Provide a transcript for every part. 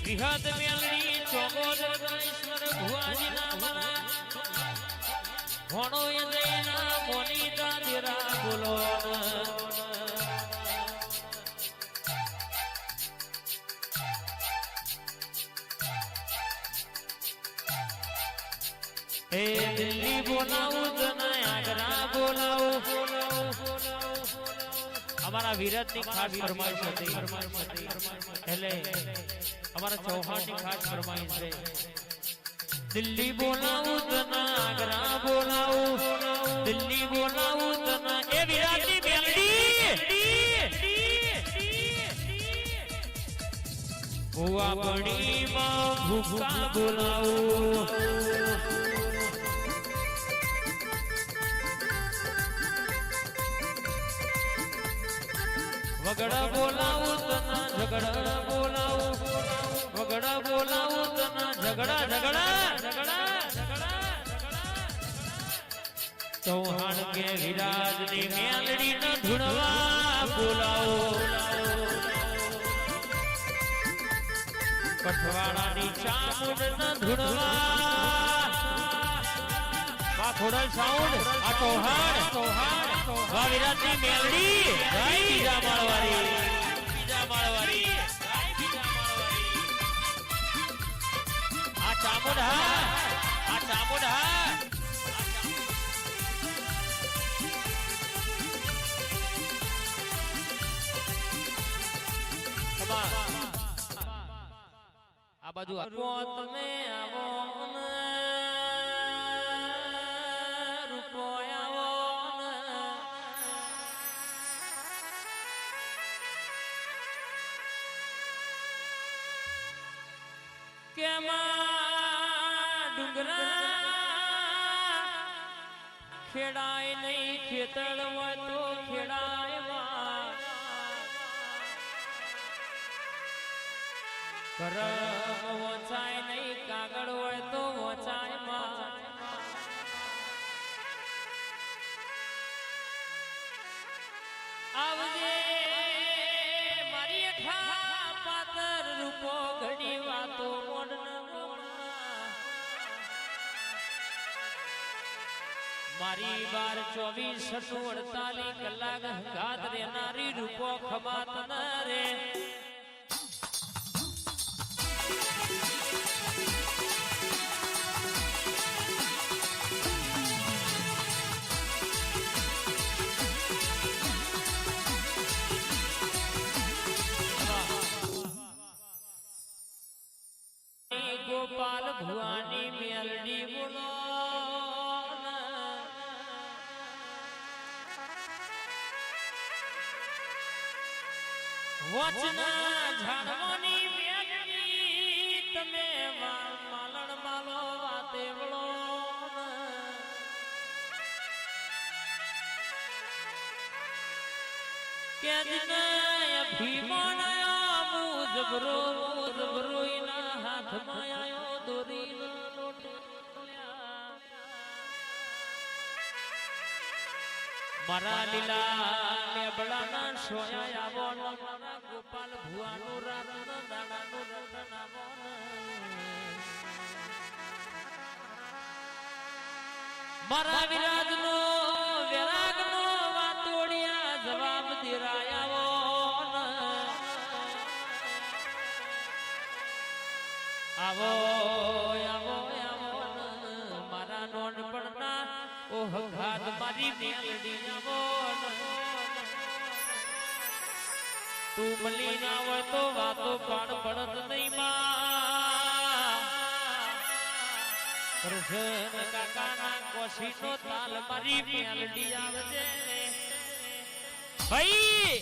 વિહત મેલડી ચોગોદર ઈશ્વર ભુવાજી ના મરા ઘણો એના મોની દાદરા બોલો એ દિલ્હી બોલાવું તને આગ્રા બોલાવું અમારા વિરત ની ખાસ ફરમાઈશ હતી એટલે અમારા ચૌહાણ ની ખાસ ફરમાઈશ છે દિલ્હી બોલાવું તને આગ્રા બોલાવું દિલ્હી બોલાવું તને એ વિરાટની મેલડી ભુવા બણીમાં ભૂકા બોલાવું વગડા બોલાવું તને ઝગડા બોલાવું વગડા બોલાવું તને ઝગડા ચૌહાણ કે વિરાજ ની મેલડી ન ઢૂંઢવા બોલાવો પઠવાડા ની ચામુંડ ન ઢૂંઢવા ખોડલ સાઉન્ડ આ ચૌહાણ વિરાટ ની મેલડી બીજા માળવાળી આ ચામુંડ હા આ બાજુ તમે આવો ખેડાય નહીં ખેતર હોય તો ખેડાય કરમ વચાય નહીં કાગળ હોય તો વચાય આવજે મારી ખા પાતર રૂપો ઘડી વાતો મારી 12-24-48 કલાક ઘાત રેનારી રૂપો ખમાત ન રે ગોપાલ ભુવાની મેલડી બોલો વચના ઝાડવાની મેલડી તમે માલણ માલો વાતે વળો કે દિના ભીમણયો મુજબરો ઇના હાથમાં આયો દોરીનો લોટ મારા લીલા લેબડાના સોયા આવો મારા ગોપાલ ભુવાનું રાતના દાડાનું રટન આવો મારા વિરાજનો વિરાગનો વાતોડિયા જવાબ દેરાયાવો આવો આવો આવો મારા નોનપણના ઓહ ઘાત મારી મેલડી આવો તું મળી ના હોય તો વાતો પણ પડત નહીં માં કૃષ્ણ કાકાના કોશીનો તાલ મારી મેલડી આવજે ભાઈ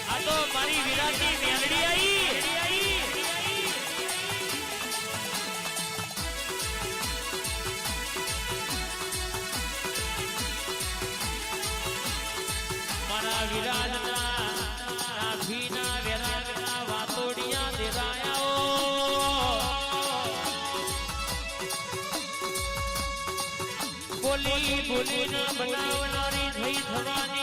આ તો મારી વિરાટની મેલડી આવી મારા વિરાજના નાભીના વેરાગના વાતોડિયા દેરાયાઓ બોલી બોલીના બનાવનારી થઈ થવાની